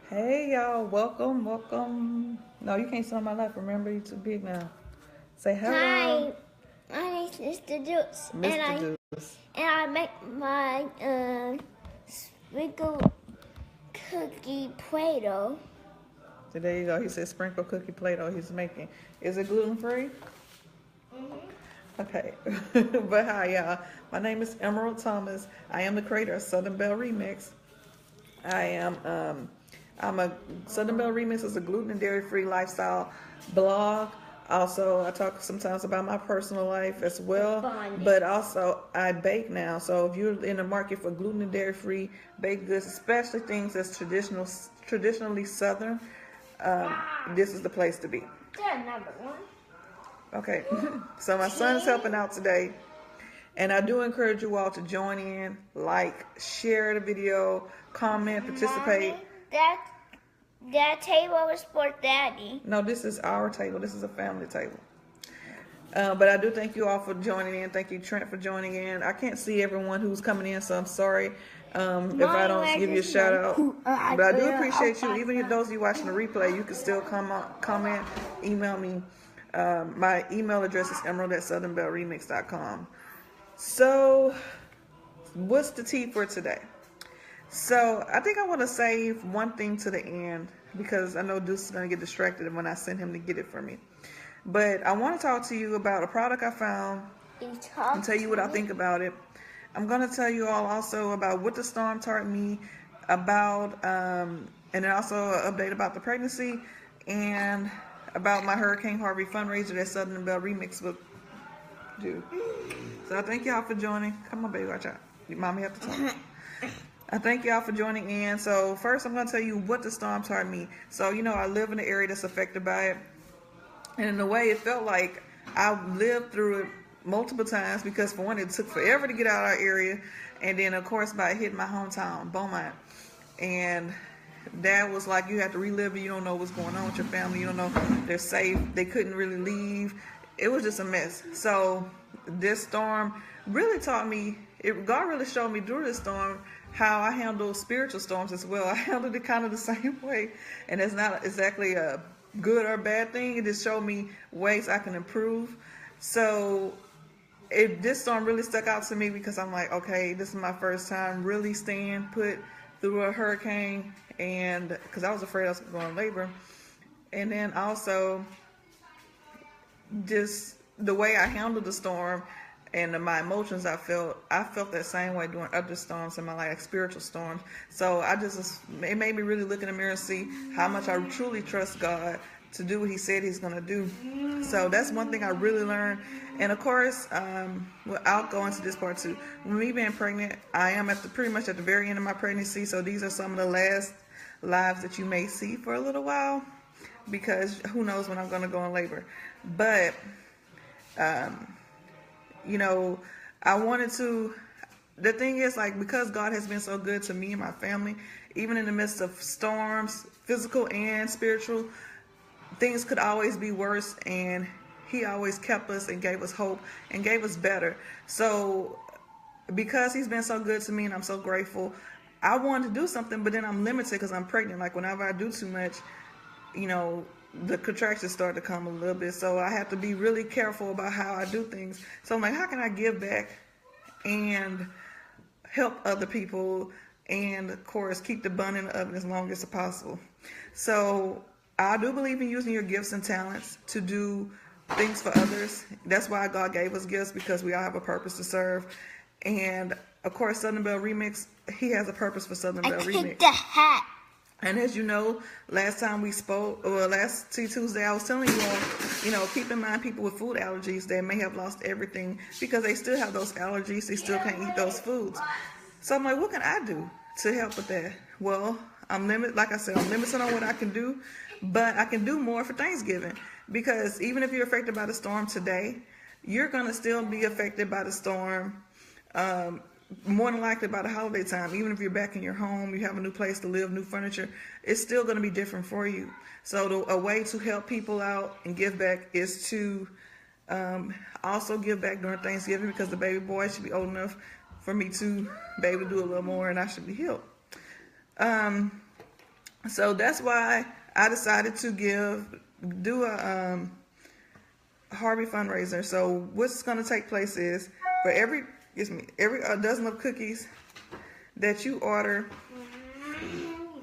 Hey y'all, welcome, welcome. No, you can't sit on my lap. Remember, you're too big now. Say hello, Hi, my name is Mr. Dukes, Mr. Deuce. and I make my sprinkle cookie Play-Doh. So there you go. He said sprinkle cookie Play-Doh he's making. Is it gluten free? Okay. But hi y'all. My name is Emerald Thomas. I am the creator of Southern Belle Remix. I am I'm a Southern Belle Remix is a gluten and dairy free lifestyle blog. Also, I talk sometimes about my personal life as well, but also I bake now. So if you're in the market for gluten and dairy free baked goods, especially things that's traditionally Southern, this is the place to be. They're number one. Okay, so my son is helping out today, and I do encourage you all to join in, like, share the video, comment, participate. Mommy, that table is for Daddy. No, this is our table. This is a family table. But I do thank you all for joining in. Thank you, Trent, for joining in. I can't see everyone who's coming in, so I'm sorry if I don't give you a shout out. But I do appreciate you. Even those of you watching the replay, you can still comment, email me. My email address is emerald@southernbelleremix.com. So, what's the tea for today? So, I think I want to save one thing to the end because I know Deuce is going to get distracted when I send him to get it for me. But I want to talk to you about a product I found and tell you what I think about it. I'm going to tell you all also about what the storm taught me about, and then also an update about the pregnancy and about my Hurricane Harvey fundraiser that Southern Belle Remix will do. So I thank y'all for joining. Come on, baby, watch out. Your mommy have to talk. I thank y'all for joining in. So first I'm going to tell you what the storm taught me. So, I live in an area that's affected by it. And in a way, it felt like I lived through it multiple times because, for one, it took forever to get out of our area. And then, of course, by hitting my hometown, Beaumont. And that was like you have to relive it. You don't know what's going on with your family. You don't know they're safe. They couldn't really leave. It was just a mess. So this storm really taught me, God really showed me through this storm how I handle spiritual storms as well. I handled it kind of the same way. And it's not exactly a good or bad thing. It just showed me ways I can improve. So this storm really stuck out to me because I'm like, okay, this is my first time really staying put through a hurricane, and because I was afraid I was going to labor. And then also just the way I handled the storm and my emotions I felt that same way during other storms in my life, like spiritual storms. So it made me really look in the mirror and see how much I truly trust God to do what he said he's going to do. So that's one thing I really learned. And of course, I'll go into this part too. With me being pregnant, I am pretty much at the very end of my pregnancy. So these are some of the last lives that you may see for a little while, because who knows when I'm going to go in labor. But, I wanted to, the thing is, like, because God has been so good to me and my family, even in the midst of storms, physical and spiritual, things could always be worse, and he always kept us and gave us hope and gave us better. So because he's been so good to me and I'm so grateful, I wanted to do something, but then I'm limited because I'm pregnant. Like, whenever I do too much, the contractions start to come a little bit. So I have to be really careful about how I do things. So I'm like, how can I give back and help other people and, of course, keep the bun in the oven as long as possible? So I do believe in using your gifts and talents to do things for others. That's why God gave us gifts, because we all have a purpose to serve. And, of course, Southern Belle Remix, he has a purpose for Southern Belle Remix. I picked the hat. And as you know, last time we spoke, or last Tuesday, I was telling you all, keep in mind people with food allergies, they may have lost everything because they still have those allergies. They still can't eat those foods. So I'm like, what can I do to help with that? Well, I'm limited. Like I said, I'm limited on what I can do, but I can do more for Thanksgiving, because even if you're affected by the storm today, you're going to still be affected by the storm, more than likely by the holiday time. Even if you're back in your home, you have a new place to live, new furniture, it's still going to be different for you. So a way to help people out and give back is to also give back during Thanksgiving, because the baby boy should be old enough for me to be able to do a little more, and I should be healed. So that's why I decided to do a Harvey fundraiser. So what's going to take place is for every dozen of cookies that you order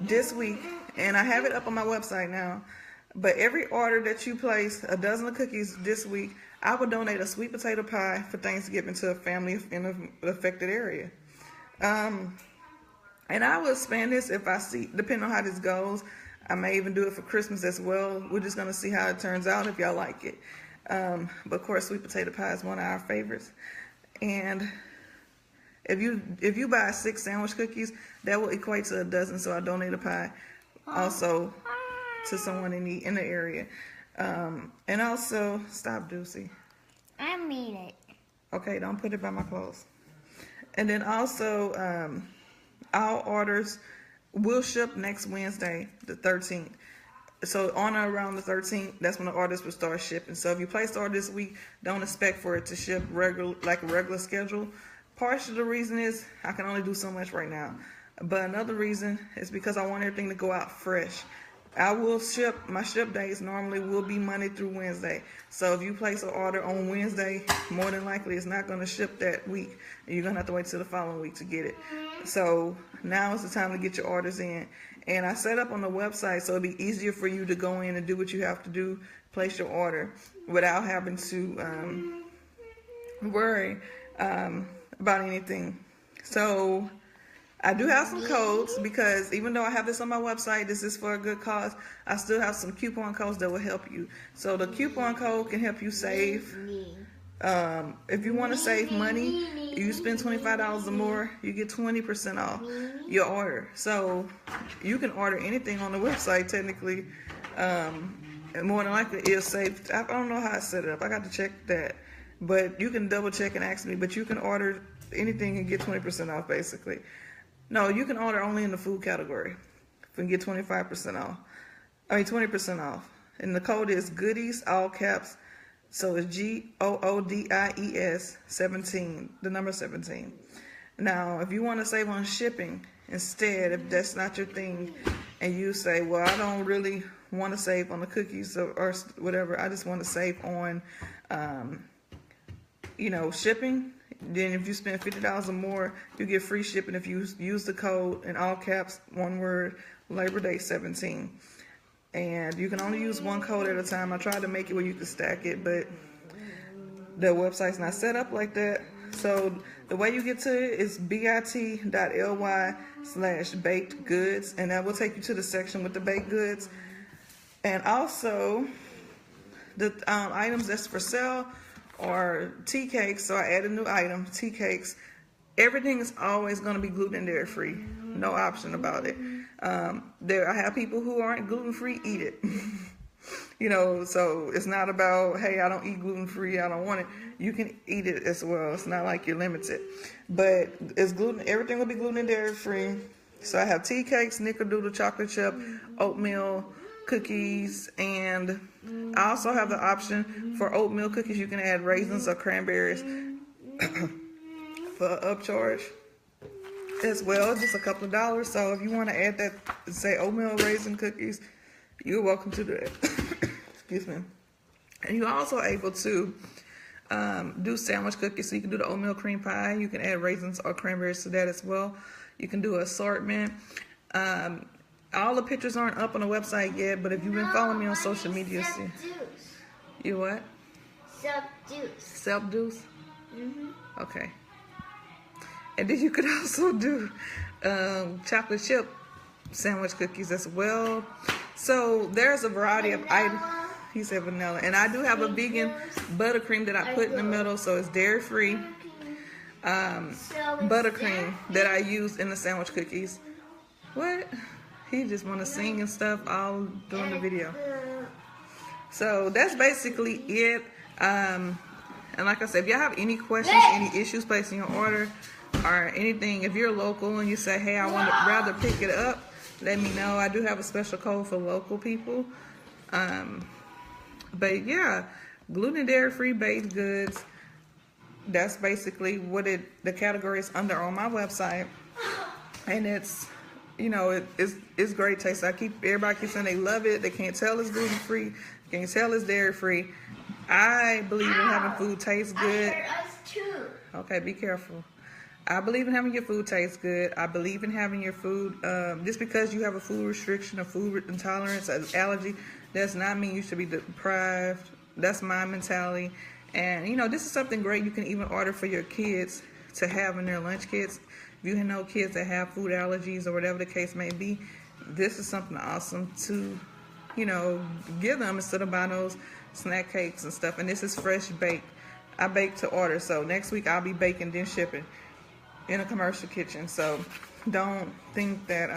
this week, and I have it up on my website now, but every order that you place, a dozen of cookies this week, I will donate a sweet potato pie for Thanksgiving to a family in the affected area. And I will expand this if I see, depending on how this goes. I may even do it for Christmas as well. We're just going to see how it turns out if y'all like it. But of course, sweet potato pie is one of our favorites. And if you buy 6 sandwich cookies, that will equate to a dozen. So I donate a pie also to someone in the area. And also, stop, Deucey. I mean it. Okay, don't put it by my clothes. And then also, all orders will ship next Wednesday, the 13th. So on or around the 13th, that's when the orders will start shipping. So if you place the order this week, don't expect for it to ship like a regular schedule. Partially the reason is I can only do so much right now. But another reason is because I want everything to go out fresh. I will ship, my ship days normally will be Monday through Wednesday. So if you place an order on Wednesday, more than likely it's not going to ship that week. You're going to have to wait till the following week to get it. So now is the time to get your orders in. And I set up on the website so it'll be easier for you to go in and do what you have to do, place your order, without having to worry about anything. So I do have some codes because even though I have this on my website, this is for a good cause, I still have some coupon codes that will help you. So the coupon code can help you save. If you want to save money, if you spend $25 or more, you get 20% off your order. So you can order anything on the website technically, and more than likely it'll save. I don't know how I set it up. I got to check that. But you can double check and ask me. But you can order anything and get 20% off basically. No, you can order only in the food category and get 25% off. 20% off. And the code is goodies, all caps. So it's GOODIES 17, the number 17. Now, if you want to save on shipping instead, if that's not your thing, and you say, well, I don't really want to save on the cookies or whatever, I just want to save on, shipping, then if you spend $50 or more, you get free shipping if you use the code in all caps, one word, Labor Day 17. And you can only use one code at a time. I tried to make it where you could stack it, but the website's not set up like that. So the way you get to it is bit.ly/baked goods, and that will take you to the section with the baked goods. And also, the items that's for sale are tea cakes. So I added a new item, tea cakes. Everything is always going to be gluten and dairy free. No option about it. I have people who aren't gluten free eat it. So it's not about, hey, I don't eat gluten free, I don't want it. You can eat it as well. It's not like you're limited. But it's gluten. Everything will be gluten and dairy free. So I have tea cakes, snickerdoodle, chocolate chip, oatmeal cookies, and I also have the option for oatmeal cookies. You can add raisins or cranberries for upcharge as well, just a couple of dollars. So if you want to add that, say oatmeal raisin cookies, you're welcome to do that. Excuse me. And you're also able to do sandwich cookies. So you can do the oatmeal cream pie. You can add raisins or cranberries to that as well. You can do assortment. All the pictures aren't up on the website yet, but if you've been following me on social media, see. You what? Self-juice. Self-juice? Okay. And then you could also do chocolate chip sandwich cookies as well. So there's a variety of items. He said vanilla. And I do have a vegan buttercream that I put in the middle, so it's dairy-free buttercream that I use in the sandwich cookies. What? He just want to sing and stuff all during the video. So that's basically it. And like I said, if y'all have any questions, any issues placing your order, or anything, if you're local and you say, hey, I would rather pick it up, let me know. I do have a special code for local people. But yeah, gluten and dairy free baked goods. That's basically what the category is under on my website. And it's, you know, it's great taste. Everybody keeps saying they love it. They can't tell it's gluten free. Can't tell it's dairy free. I believe in having food taste good. I heard us too. Okay, be careful. I believe in having your food taste good. I believe in having your food, just because you have a food restriction, a food intolerance, an allergy, does not mean you should be deprived. That's my mentality. And, you know, this is something great you can even order for your kids to have in their lunch kits. If you know kids that have food allergies or whatever the case may be, this is something awesome to, you know, give them instead of buying those snack cakes and stuff. And this is fresh baked. I bake to order, so next week I'll be baking then shipping in a commercial kitchen. So don't think that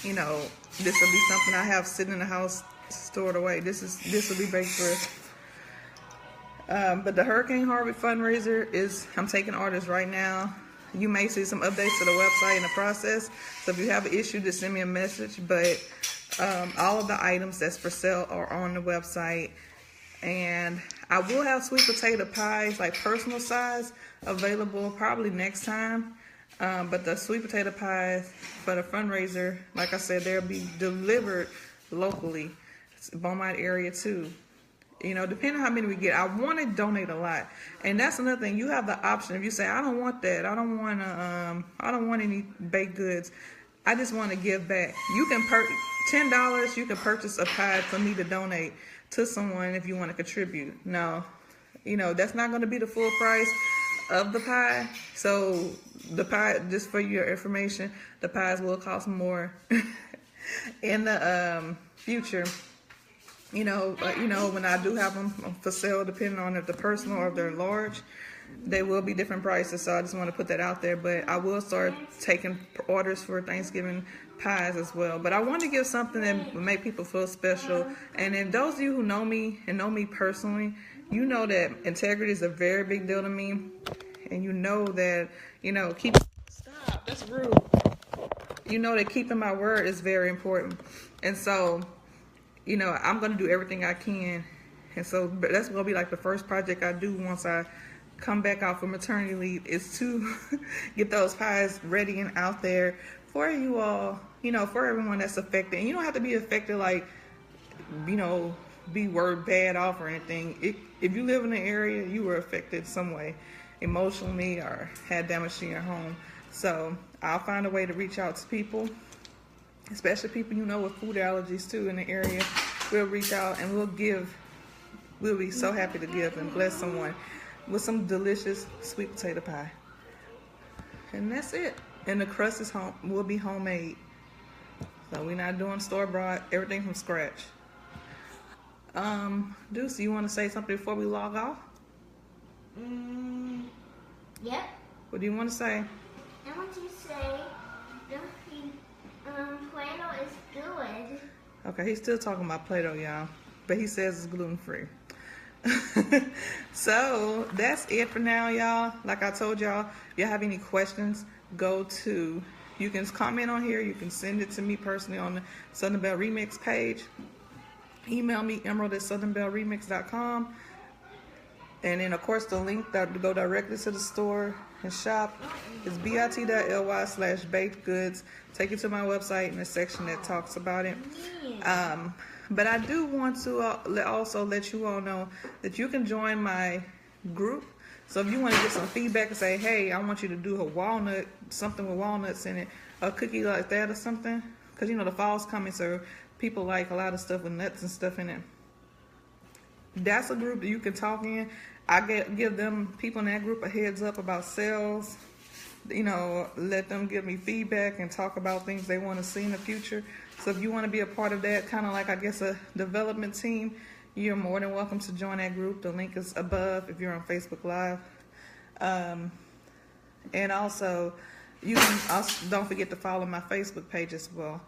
you know, this will be something I have sitting in the house stored away. This will be baked fresh. But the Hurricane Harvey fundraiser is, I'm taking orders right now. You may see some updates to the website in the process. So if you have an issue, just send me a message. But all of the items that's for sale are on the website. And I will have sweet potato pies, like personal size, available probably next time. But the sweet potato pies for the fundraiser, like I said, they'll be delivered locally. It's Beaumont area too. You know, depending on how many we get, I want to donate a lot, and that's another thing. You have the option. If you say, I don't want that, I don't want any baked goods, I just want to give back. You can $10. You can purchase a pie for me to donate to someone if you want to contribute. No, you know, that's not going to be the full price of the pie. So the pie, just for your information, the pies will cost more in the future. You know, when I do have them for sale, depending on if they're personal or if they're large, they will be different prices. So I just want to put that out there. But I will start taking orders for Thanksgiving pies as well. But I want to give something that will make people feel special. And then those of you who know me and know me personally, you know that integrity is a very big deal to me. And you know that, you know, stop, that's rude. You know that keeping my word is very important. And so, you know, I'm going to do everything I can. And so that's going to be like the first project I do once I come back out for maternity leave, is to get those pies ready and out there for you all, you know, for everyone that's affected. And you don't have to be affected like, you know, be word bad off or anything. If you live in an area, you were affected some way, emotionally, or had damage to your home. So I'll find a way to reach out to people, especially people you know with food allergies too in the area. We'll reach out and we'll give. We'll be so happy to give and bless someone with some delicious sweet potato pie. And that's it. And the crust is will be homemade. So we're not doing store-bought, everything from scratch. Deuce, you want to say something before we log off? Yep. What do you want to say? I want to say Play-Doh is good. Okay, he's still talking about Play-Doh, y'all. But he says it's gluten-free. So that's it for now, y'all. Like I told y'all, if you have any questions, you can comment on here. You can send it to me personally on the Southern Belle Remix page. Email me, emerald@southernbellremix.com. And then, of course, the link that to go directly to the store and shop is bit.ly/baked goods. Take you to my website in the section that talks about it. But I do want to also let you all know that you can join my group. So if you want to get some feedback and say, hey, I want you to do something with walnuts in it, a cookie like that or something. Because, you know, the fall's coming, so people like a lot of stuff with nuts and stuff in it. That's a group that you can talk in. I give them, people in that group, a heads up about sales. You know, let them give me feedback and talk about things they want to see in the future. So if you want to be a part of that, kind of like, I guess, a development team, you're more than welcome to join that group. The link is above if you're on Facebook Live. And also, don't forget to follow my Facebook page as well.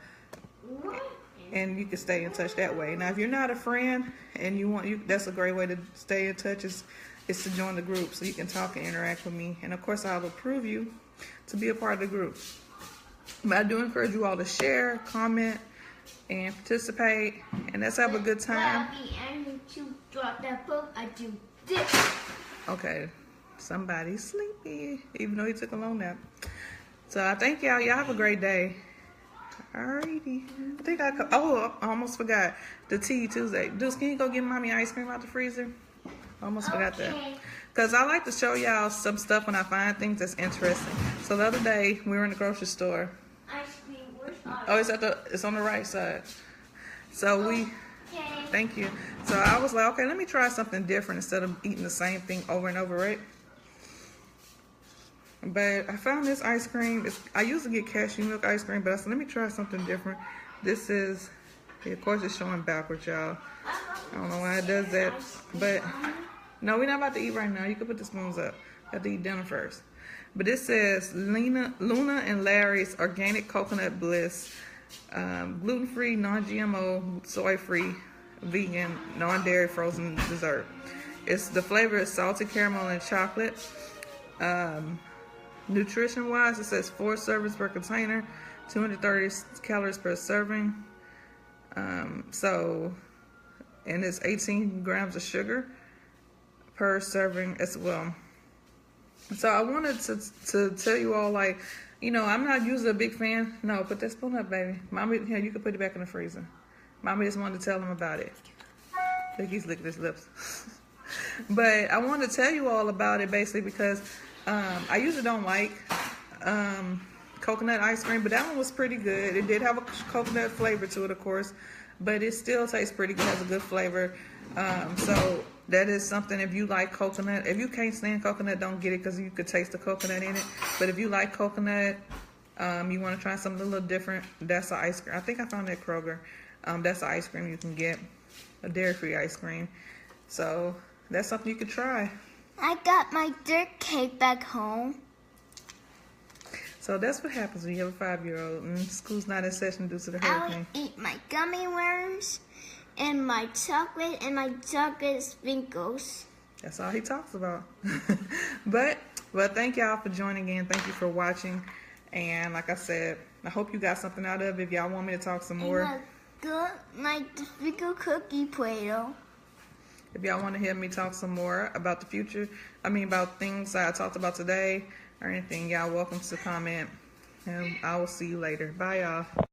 And you can stay in touch that way. Now, if you're not a friend and that's a great way to stay in touch is to join the group so you can talk and interact with me. And of course, I'll approve you to be a part of the group. But I do encourage you all to share, comment, and participate. And let's have a good time. Okay, somebody's sleepy, even though he took a long nap. So I thank y'all. Y'all have a great day. Alrighty. I think I almost forgot the tea Tuesday. Deuce, can you go get mommy ice cream out the freezer? Almost forgot that. Because I like to show y'all some stuff when I find things that's interesting. So the other day, we were in the grocery store. Ice cream, where's ice? Oh, it's on the right side. So thank you. So I was like, okay, let me try something different instead of eating the same thing over and over, right? But I found this ice cream. I usually get cashew milk ice cream, but I said, let me try something different. This is, of course, it's showing backwards, y'all. I don't know why it does that. But, no, we're not about to eat right now. You can put the spoons up. You have to eat dinner first. But this says Luna and Larry's Organic Coconut Bliss. Gluten-free, non-GMO, soy-free, vegan, non-dairy frozen dessert. The flavor is salted caramel and chocolate. Nutrition-wise, it says 4 servings per container, 230 calories per serving. And it's 18 grams of sugar per serving as well. So I wanted to tell you all, like, you know, I'm not usually a big fan. No, put that spoon up, baby. Mommy, here, you can put it back in the freezer. Mommy just wanted to tell them about it. Look, he's licking his lips. But I wanted to tell you all about it basically because I usually don't like coconut ice cream, but that one was pretty good. It did have a coconut flavor to it, of course, but it still tastes pretty good. It has a good flavor. So that is something, if you like coconut, if you can't stand coconut, don't get it because you could taste the coconut in it. But if you like coconut, you want to try something a little different, that's an ice cream. I think I found that at Kroger. That's an ice cream you can get, a dairy-free ice cream. So that's something you could try. I got my dirt cake back home. So that's what happens when you have a 5-year-old and school's not in session due to the hurricane. I would eat my gummy worms and my chocolate sprinkles. That's all he talks about. But thank y'all for joining in. Thank you for watching. And like I said, I hope you got something out of it. If y'all want me to talk some more. My sprinkle cookie Play-Doh. If y'all want to hear me talk some more about the future, about things I talked about today or anything, y'all welcome to comment. And I will see you later. Bye, y'all.